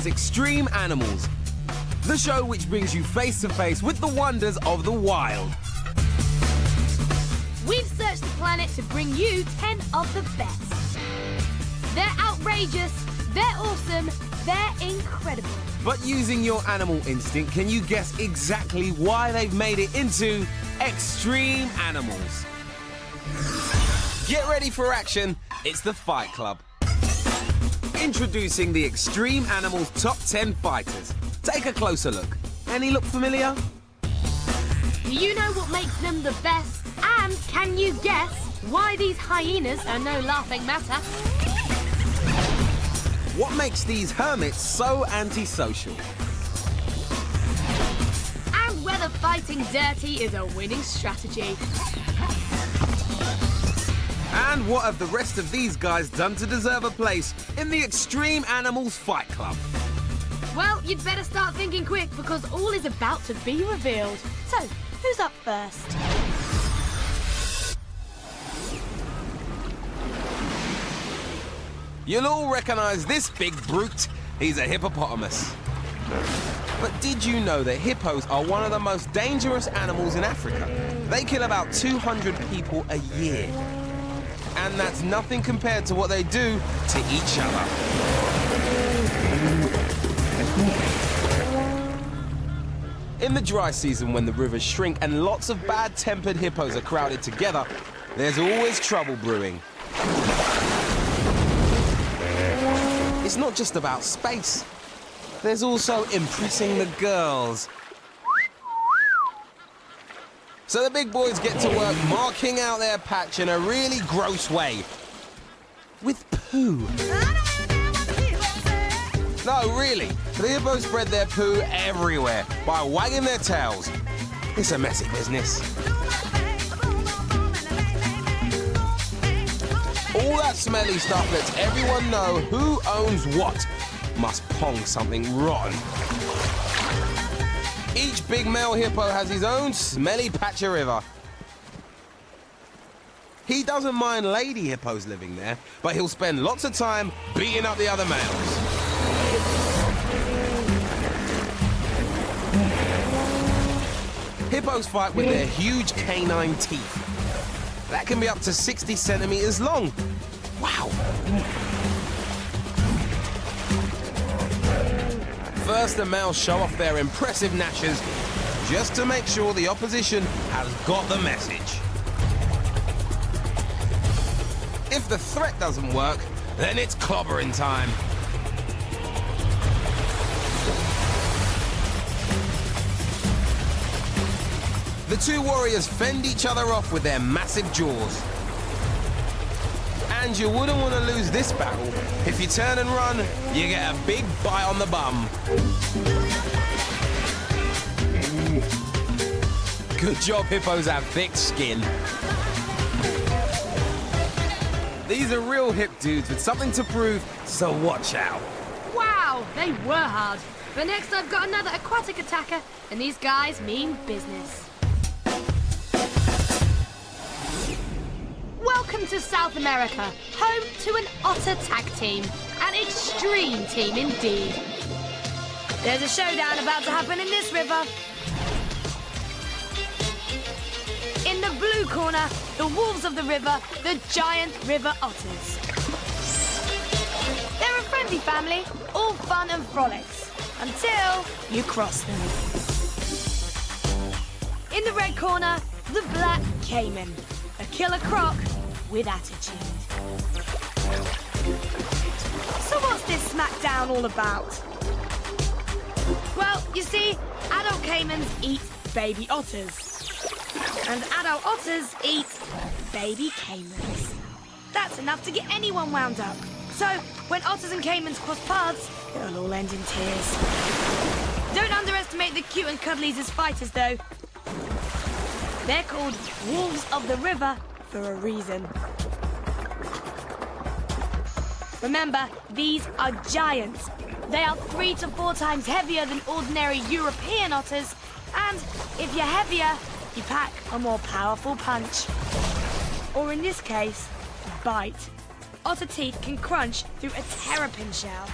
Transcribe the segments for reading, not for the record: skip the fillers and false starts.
is Extreme Animals, the show which brings you face to face with the wonders of the wild. We've searched the planet to bring you 10 of the best. They're outrageous, they're awesome, they're incredible. But using your animal instinct, can you guess exactly why they've made it into Extreme Animals? Get ready for action, it's the Fight Club. Introducing the Extreme Animals Top 10 Fighters. Take a closer look. Any look familiar? Do you know what makes them the best? And can you guess why these hyenas are no laughing matter? What makes these hermits so antisocial? And whether fighting dirty is a winning strategy. And what have the rest of these guys done to deserve a place in the Extreme Animals Fight Club? Well, you'd better start thinking quick because all is about to be revealed. So, who's up first? You'll all recognise this big brute. He's a hippopotamus. But did you know that hippos are one of the most dangerous animals in Africa? They kill about 200 people a year. And that's nothing compared to what they do to each other. In the dry season, when the rivers shrink and lots of bad-tempered hippos are crowded together, there's always trouble brewing. It's not just about space. There's also impressing the girls. So the big boys get to work marking out their patch in a really gross way. With poo. No, really. The hippos spread their poo everywhere by wagging their tails. It's a messy business. All that smelly stuff lets everyone know who owns what. Must pong something rotten. Each big male hippo has his own smelly patch of river. He doesn't mind lady hippos living there, but he'll spend lots of time beating up the other males. Hippos fight with their huge canine teeth. That can be up to 60 centimeters long. Wow. First, the males show off their impressive gnashes just to make sure the opposition has got the message. If the threat doesn't work, then it's clobbering time. The two warriors fend each other off with their massive jaws. And you wouldn't want to lose this battle. If you turn and run, you get a big bite on the bum. Good job, hippos have thick skin. These are real hip dudes with something to prove, so watch out. Wow, they were hard. But next I've got another aquatic attacker, and these guys mean business. Welcome to South America, home to an otter tag team. An extreme team indeed. There's a showdown about to happen in this river. In the blue corner, the wolves of the river, the giant river otters. They're a friendly family, all fun and frolics, until you cross them. In the red corner, the black caiman, a killer croc with attitude. So what's this smackdown all about? Well, you see, adult caimans eat baby otters. And adult otters eat baby caimans. That's enough to get anyone wound up. So, when otters and caimans cross paths, it'll all end in tears. Don't underestimate the cute and cuddlies as fighters, though. They're called wolves of the river for a reason. Remember, these are giants. They are 3 to 4 times heavier than ordinary European otters, and if you're heavier, you pack a more powerful punch. Or in this case, bite. Otter teeth can crunch through a terrapin shell.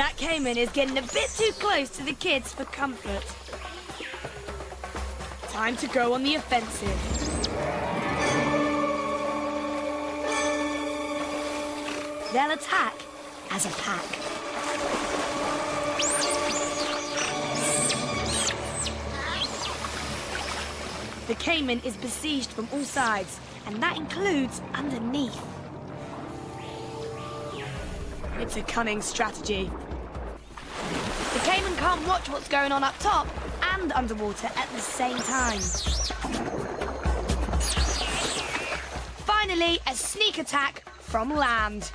That caiman is getting a bit too close to the kids for comfort. Time to go on the offensive. They'll attack as a pack. The caiman is besieged from all sides, and that includes underneath. It's a cunning strategy. The caiman can't watch what's going on up top and underwater at the same time. Finally, a sneak attack from land.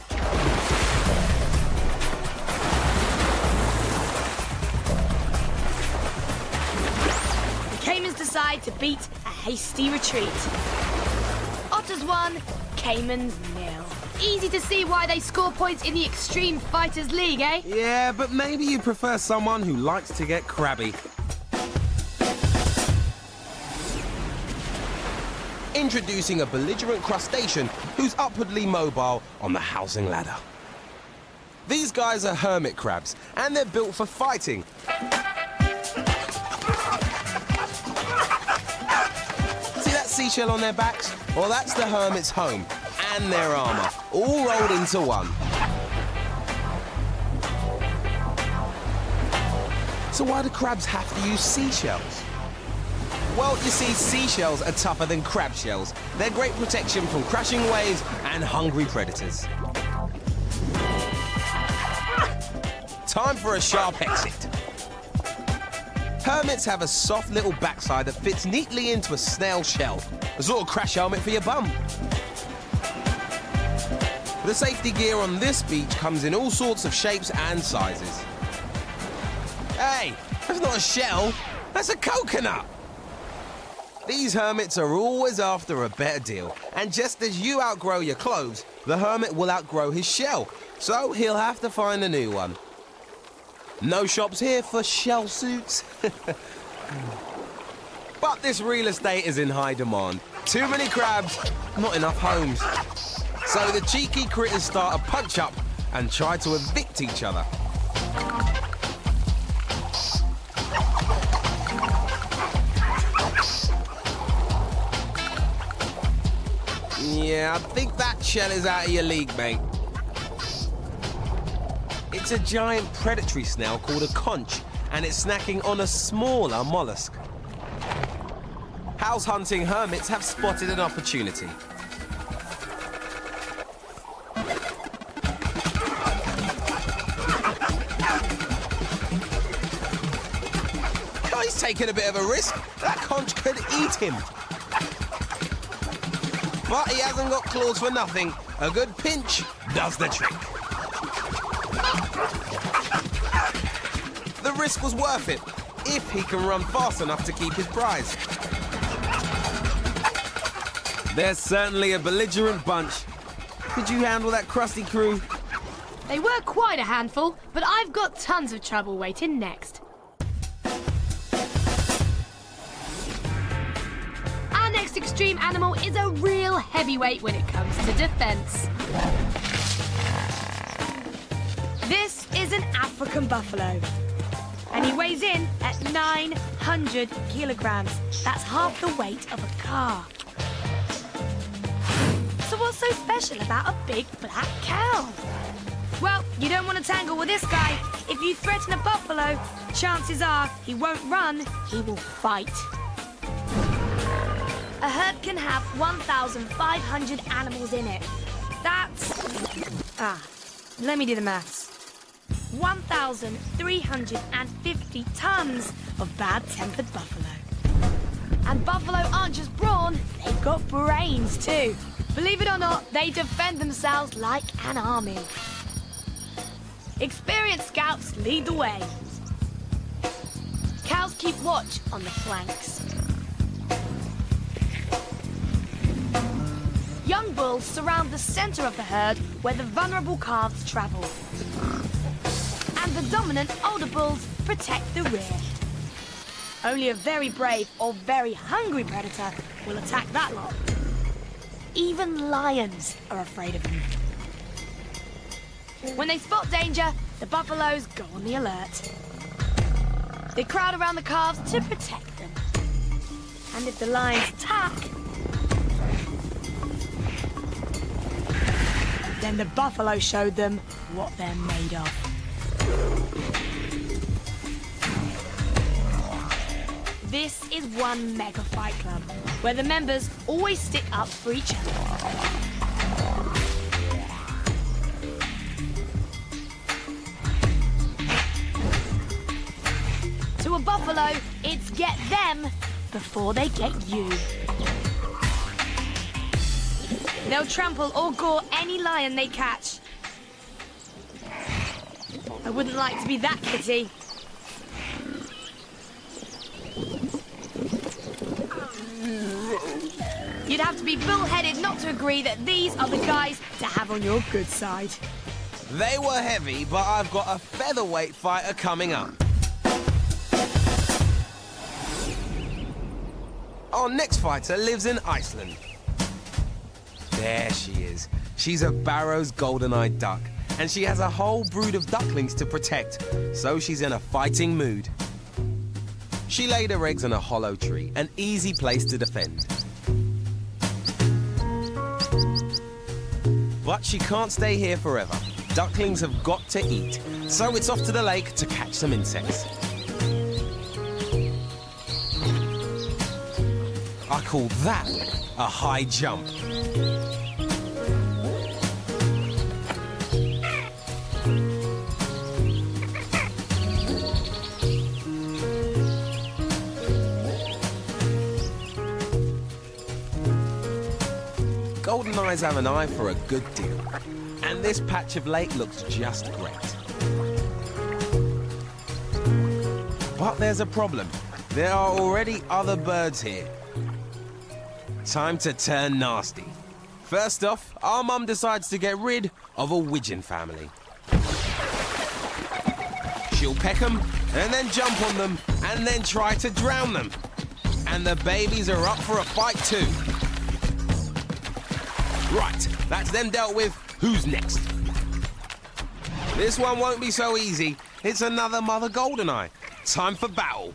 The caimans decide to beat a hasty retreat. Otters 1, caimans 0. Easy to see why they score points in the Extreme Fighters League, eh? Yeah, but maybe you prefer someone who likes to get crabby. Introducing a belligerent crustacean who's upwardly mobile on the housing ladder. These guys are hermit crabs, and they're built for fighting. See that seashell on their backs? Well, that's the hermit's home, and their armour, all rolled into one. So why do crabs have to use seashells? Well, you see, seashells are tougher than crab shells. They're great protection from crashing waves and hungry predators. Time for a sharp exit. Hermits have a soft little backside that fits neatly into a snail shell. A sort of crash helmet for your bum. The safety gear on this beach comes in all sorts of shapes and sizes. Hey, that's not a shell, that's a coconut. These hermits are always after a better deal, and just as you outgrow your clothes, the hermit will outgrow his shell, so he'll have to find a new one. No shops here for shell suits. But this real estate is in high demand. Too many crabs, not enough homes. So the cheeky critters start a punch-up and try to evict each other. Yeah, I think that shell is out of your league, mate. It's a giant predatory snail called a conch, and it's snacking on a smaller mollusk. House-hunting hermits have spotted an opportunity. Oh, he's taking a bit of a risk. That conch could eat him. But he hasn't got claws for nothing. A good pinch does the trick. The risk was worth it, if he can run fast enough to keep his prize. They're certainly a belligerent bunch. Could you handle that crusty crew? They were quite a handful, but I've got tons of trouble waiting next. Our next extreme animal is a real heavyweight when it comes to defense. This is an African buffalo, and he weighs in at 900 kilograms. That's half the weight of a car. So what's so special about a big black cow? Well, you don't want to tangle with this guy. If you threaten a buffalo, chances are he won't run, he will fight. A herd can have 1,500 animals in it. Let me do the maths. 1,350 tons of bad-tempered buffalo. And buffalo aren't just brawn, they've got brains too. Believe it or not, they defend themselves like an army. Experienced scouts lead the way. Cows keep watch on the flanks. Young bulls surround the center of the herd where the vulnerable calves travel. And the dominant older bulls protect the rear. Only a very brave or very hungry predator will attack that lot. Even lions are afraid of them. When they spot danger, the buffaloes go on the alert. They crowd around the calves to protect them. And if the lions attack, then the buffalo showed them what they're made of. This is one mega fight club, where the members always stick up for each other. To a buffalo, it's get them before they get you. They'll trample or gore any lion they catch. I wouldn't like to be that kitty. You'd have to be bull-headed not to agree that these are the guys to have on your good side. They were heavy, but I've got a featherweight fighter coming up. Our next fighter lives in Iceland. There she is. She's a Barrow's golden-eyed duck, and she has a whole brood of ducklings to protect, so she's in a fighting mood. She laid her eggs in a hollow tree, an easy place to defend. But she can't stay here forever. Ducklings have got to eat, so it's off to the lake to catch some insects. I call that a high jump. Golden eyes have an eye for a good deal, and this patch of lake looks just great. But there's a problem. There are already other birds here. Time to turn nasty. First off, our mum decides to get rid of a widgeon family. She'll peck them, and then jump on them, and then try to drown them. And the babies are up for a fight too. Right, that's them dealt with. Who's next? This one won't be so easy. It's another mother goldeneye. Time for battle.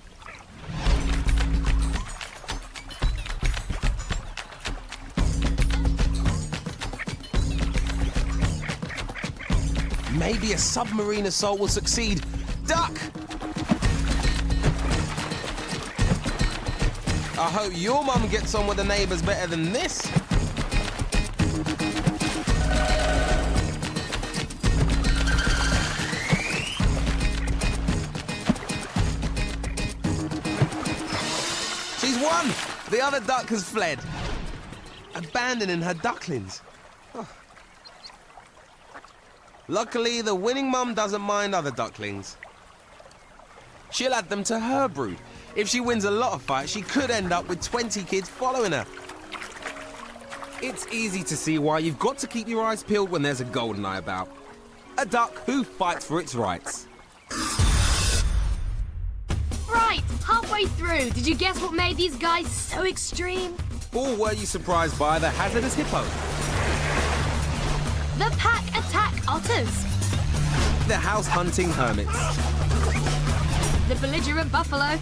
Maybe a submarine assault will succeed. Duck! I hope your mum gets on with the neighbours better than this. She's won! The other duck has fled, abandoning her ducklings. Oh. Luckily, the winning mum doesn't mind other ducklings. She'll add them to her brood. If she wins a lot of fights, she could end up with 20 kids following her. It's easy to see why you've got to keep your eyes peeled when there's a goldeneye about. A duck who fights for its rights. Right, halfway through, did you guess what made these guys so extreme? Or were you surprised by the hazardous hippo? The pack attack otters. The house-hunting hermits. The belligerent buffalo.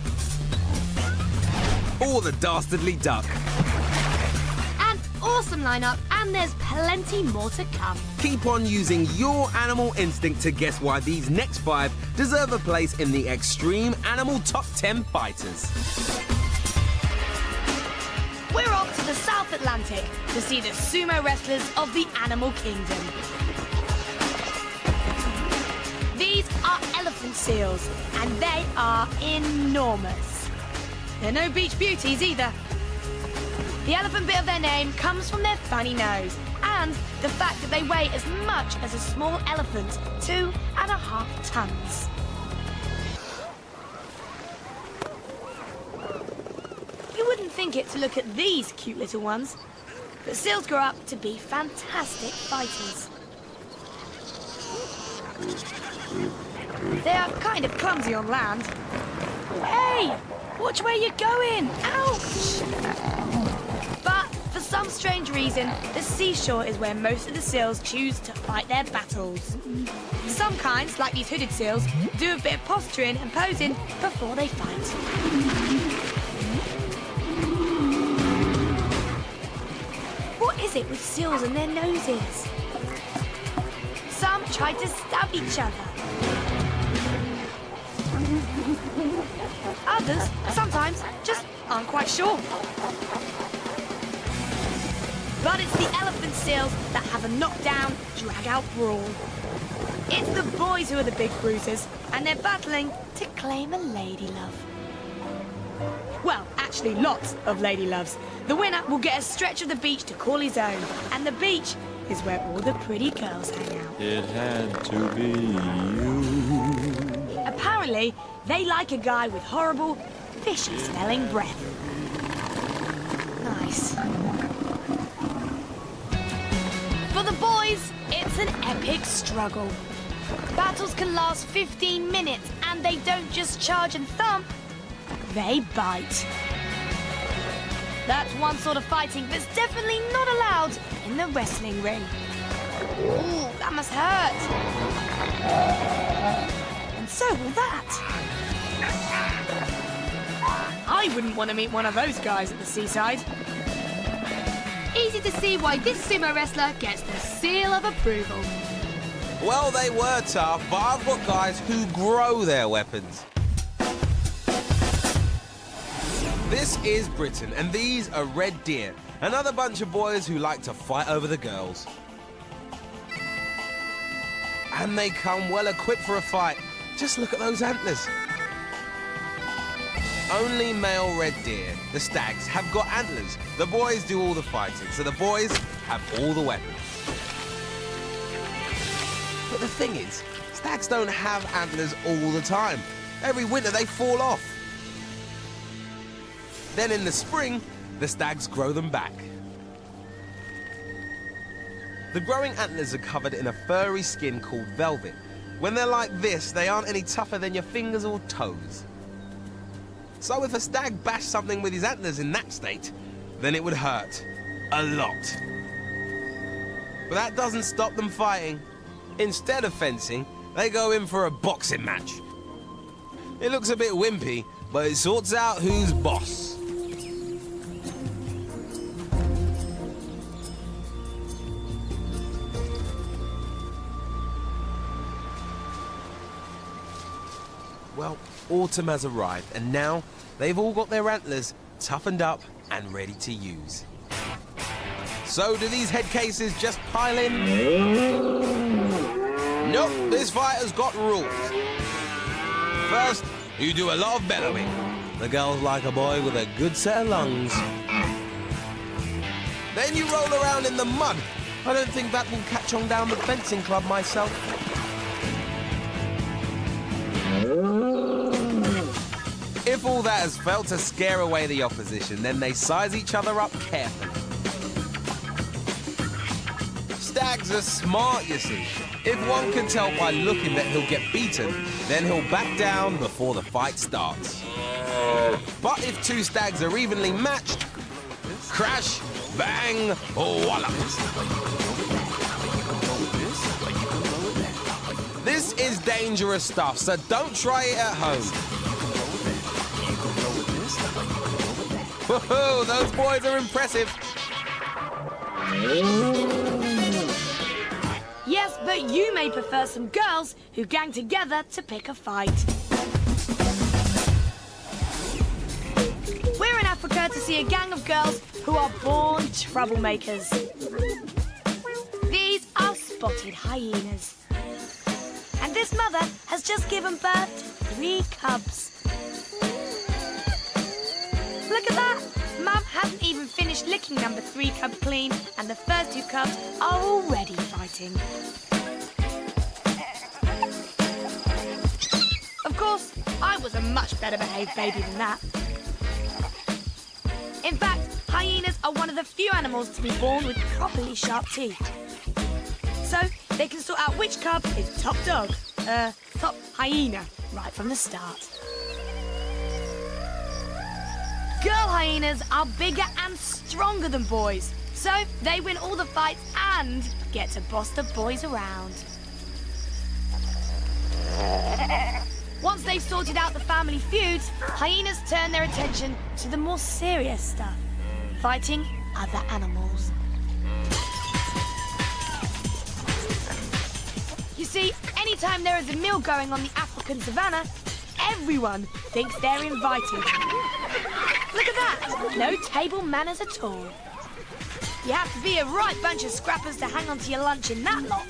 Or the dastardly duck. An awesome lineup, and there's plenty more to come. Keep on using your animal instinct to guess why these next 5 deserve a place in the Extreme Animal Top 10 Fighters. We're off to the South Atlantic to see the sumo wrestlers of the animal kingdom. These are elephant seals, and they are enormous. They're no beach beauties either. The elephant bit of their name comes from their funny nose and the fact that they weigh as much as a small elephant, 2.5 tons. You wouldn't think it to look at these cute little ones, but seals grow up to be fantastic fighters. They are kind of clumsy on land. Hey! Watch where you're going! Ouch! But for some strange reason, the seashore is where most of the seals choose to fight their battles. Some Some kinds, like these hooded seals, do a bit of posturing and posing before they fight. What is it with seals and their noses? Some try to stab each other. Others, sometimes, just aren't quite sure. But it's the elephant seals that have a knockdown, drag-out brawl. It's the boys who are the big bruisers, and they're battling to claim a lady love. Well, actually, lots of lady loves. The winner will get a stretch of the beach to call his own, and the beach is where all the pretty girls hang out. It had to be you. Apparently, they like a guy with horrible, fishy-smelling breath. Nice. For the boys, it's an epic struggle. Battles can last 15 minutes, and they don't just charge and thump, they bite. That's one sort of fighting that's definitely not allowed in the wrestling ring. Ooh, that must hurt. And so will that. I wouldn't want to meet one of those guys at the seaside. Easy to see why this sumo wrestler gets the seal of approval. Well, they were tough, but I've got guys who grow their weapons. This is Britain, and these are red deer, another bunch of boys who like to fight over the girls. And they come well equipped for a fight. Just look at those antlers. Only male red deer, the stags, have got antlers. The boys do all the fighting, so the boys have all the weapons. But the thing is, stags don't have antlers all the time. Every winter they fall off. Then in the spring, the stags grow them back. The growing antlers are covered in a furry skin called velvet. When they're like this, they aren't any tougher than your fingers or toes. So if a stag bashed something with his antlers in that state, then it would hurt. A lot. But that doesn't stop them fighting. Instead of fencing, they go in for a boxing match. It looks a bit wimpy, but it sorts out who's boss. Well, autumn has arrived, and now they've all got their antlers toughened up and ready to use. So do these head cases just pile in? Nope, this fight has got rules. First, you do a lot of bellowing. The girls like a boy with a good set of lungs. Then you roll around in the mud. I don't think that will catch on down the fencing club myself. If all that has failed to scare away the opposition, then they size each other up carefully. Stags are smart, you see. If one can tell by looking that he'll get beaten, then he'll back down before the fight starts. But if two stags are evenly matched, crash, bang, wallop. This is dangerous stuff, so don't try it at home. Whoa, those boys are impressive. Yes, but you may prefer some girls who gang together to pick a fight. We're in Africa to see a gang of girls who are born troublemakers. These are spotted hyenas. And this mother has just given birth to 3 cubs. Look at that! Mum hasn't even finished licking number 3 cub clean, and the first 2 cubs are already fighting. Of course, I was a much better behaved baby than that. In fact, hyenas are one of the few animals to be born with properly sharp teeth. So they can sort out which cub is top dog, top hyena, right from the start. Girl hyenas are bigger and stronger than boys, so they win all the fights and get to boss the boys around. Once they've sorted out the family feuds, hyenas turn their attention to the more serious stuff, fighting other animals. You see, anytime there is a meal going on the African savannah, everyone thinks they're invited. Look at that! No table manners at all. You have to be a right bunch of scrappers to hang on to your lunch in that lot.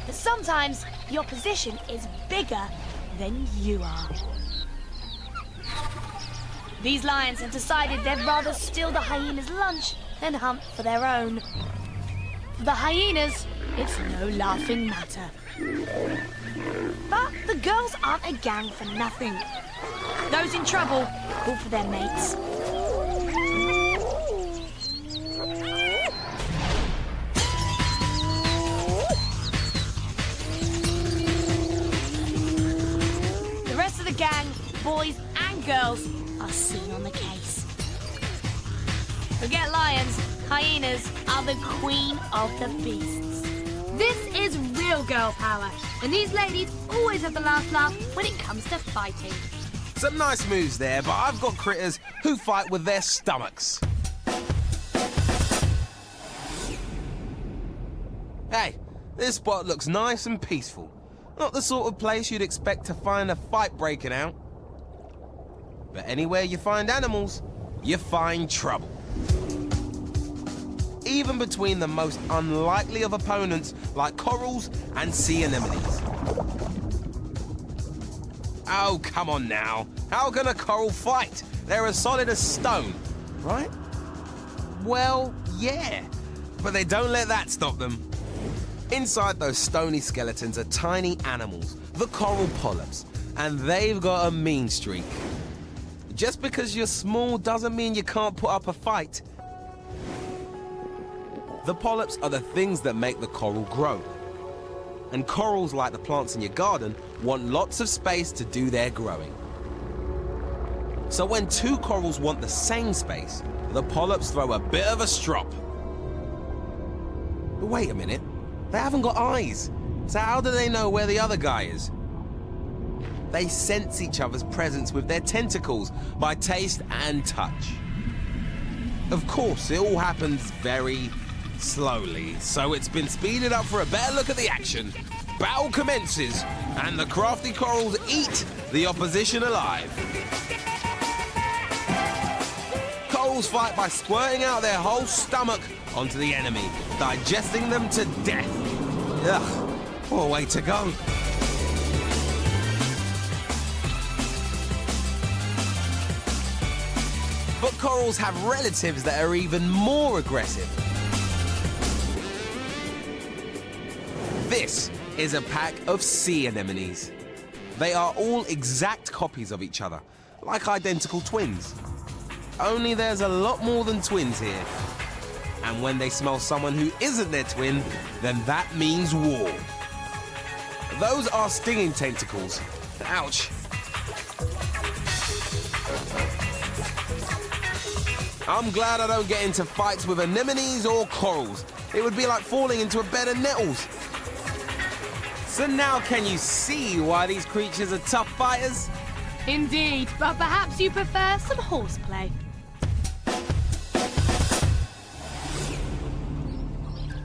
But sometimes the opposition is bigger than you are. These lions have decided they'd rather steal the hyenas' lunch than hunt for their own. For the hyenas, it's no laughing matter. But the girls aren't a gang for nothing. Those in trouble call for their mates. The rest of the gang, boys and girls, are seen on the case. Forget lions, hyenas are the queen of the beasts. This is real girl power, and these ladies always have the last laugh when it comes to fighting. Some nice moves there, but I've got critters who fight with their stomachs. Hey, this spot looks nice and peaceful. Not the sort of place you'd expect to find a fight breaking out. But anywhere you find animals, you find trouble. Even between the most unlikely of opponents like corals and sea anemones. Oh, come on now. How can a coral fight? They're as solid as stone, right? Well, yeah, but they don't let that stop them. Inside those stony skeletons are tiny animals, the coral polyps, and they've got a mean streak. Just because you're small doesn't mean you can't put up a fight. The polyps are the things that make the coral grow. And corals, like the plants in your garden, want lots of space to do their growing. So when two corals want the same space, the polyps throw a bit of a strop. But wait a minute, they haven't got eyes. So how do they know where the other guy is? They sense each other's presence with their tentacles by taste and touch. Of course, it all happens very slowly, so it's been speeded up for a better look at the action. Battle commences, and the crafty corals eat the opposition alive. Corals fight by squirting out their whole stomach onto the enemy, digesting them to death. Ugh, what a way to go. But corals have relatives that are even more aggressive. This is a pack of sea anemones. They are all exact copies of each other, like identical twins. Only there's a lot more than twins here. And when they smell someone who isn't their twin, then that means war. Those are stinging tentacles. Ouch. I'm glad I don't get into fights with anemones or corals. It would be like falling into a bed of nettles. So now can you see why these creatures are tough fighters? Indeed, but perhaps you prefer some horseplay.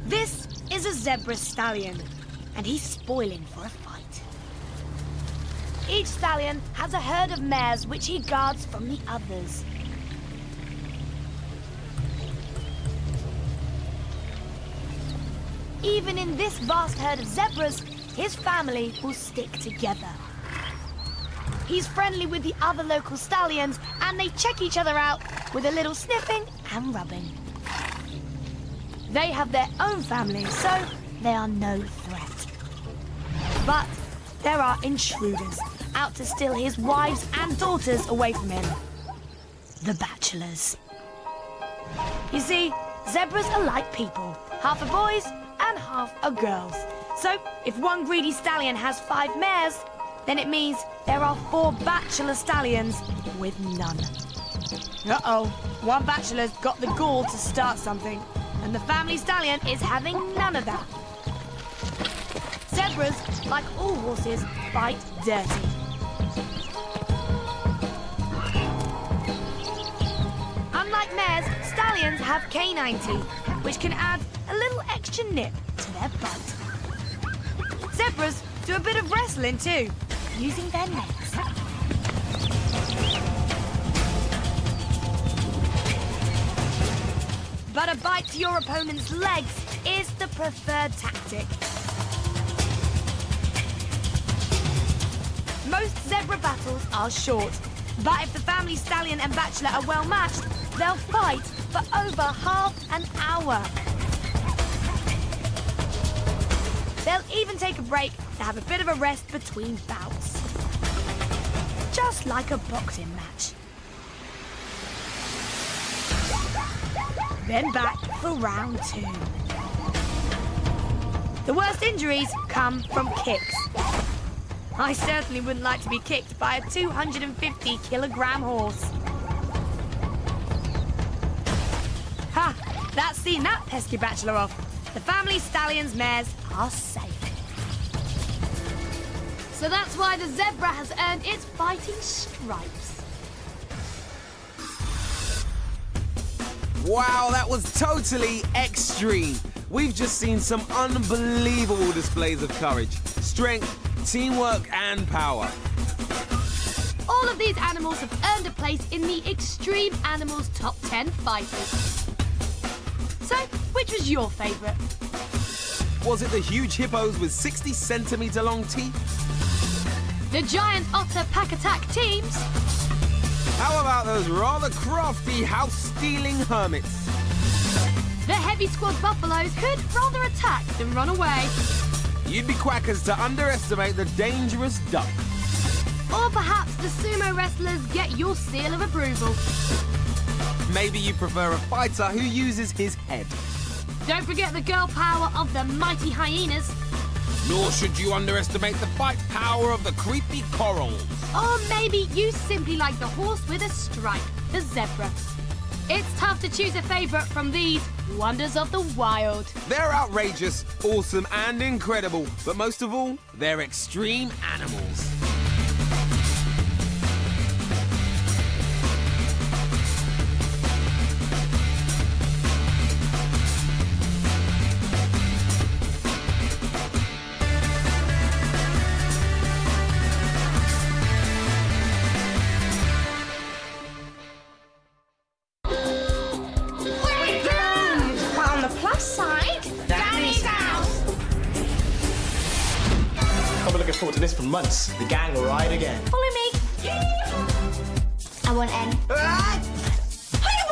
This is a zebra stallion, and he's spoiling for a fight. Each stallion has a herd of mares which he guards from the others. Even in this vast herd of zebras, his family will stick together. He's friendly with the other local stallions, and they check each other out with a little sniffing and rubbing. They have their own families, so they are no threat. But there are intruders out to steal his wives and daughters away from him. The bachelors. You see, zebras are like people, half are boys and half are girls. So if one greedy stallion has 5 mares, then it means there are 4 bachelor stallions with none. Uh-oh. One bachelor's got the gall to start something, and the family stallion is having none of that. Zebras, like all horses, fight dirty. Unlike mares, stallions have canine teeth, which can add a little extra nip to their bite. Zebras do a bit of wrestling too, using their necks. But a bite to your opponent's legs is the preferred tactic. Most zebra battles are short, but if the family stallion and bachelor are well matched, they'll fight for over half an hour. They'll even take a break to have a bit of a rest between bouts. Just like a boxing match. Then back for round 2. The worst injuries come from kicks. I certainly wouldn't like to be kicked by a 250-kilogram horse. Ha! That's seen that pesky bachelor off. The family stallion's mares are safe. So that's why the zebra has earned its fighting stripes. Wow, that was totally extreme. We've just seen some unbelievable displays of courage, strength, teamwork and power. All of these animals have earned a place in the Extreme Animals Top 10 Fighters. So, which was your favourite? Was it the huge hippos with 60-centimetre long teeth? The giant otter pack attack teams? How about those rather crafty house-stealing hermits? The heavy squad buffaloes who'd rather attack than run away? You'd be quackers to underestimate the dangerous duck. Or perhaps the sumo wrestlers get your seal of approval. Maybe you prefer a fighter who uses his head. Don't forget the girl power of the mighty hyenas. Nor should you underestimate the fight power of the creepy corals. Or maybe you simply like the horse with a stripe, the zebra. It's tough to choose a favourite from these wonders of the wild. They're outrageous, awesome and incredible, but most of all, they're extreme animals. I've been looking forward to this for months. The gang will ride again. Follow me. I want N. Hyena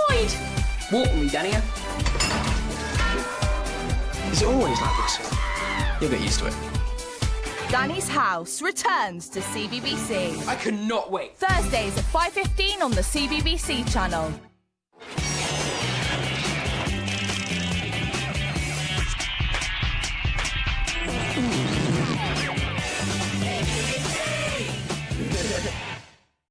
Walk with me, Dania. Is it always like this? You'll get used to it. Danny's House returns to CBBC. I cannot wait. Thursdays at 5:15 on the CBBC channel.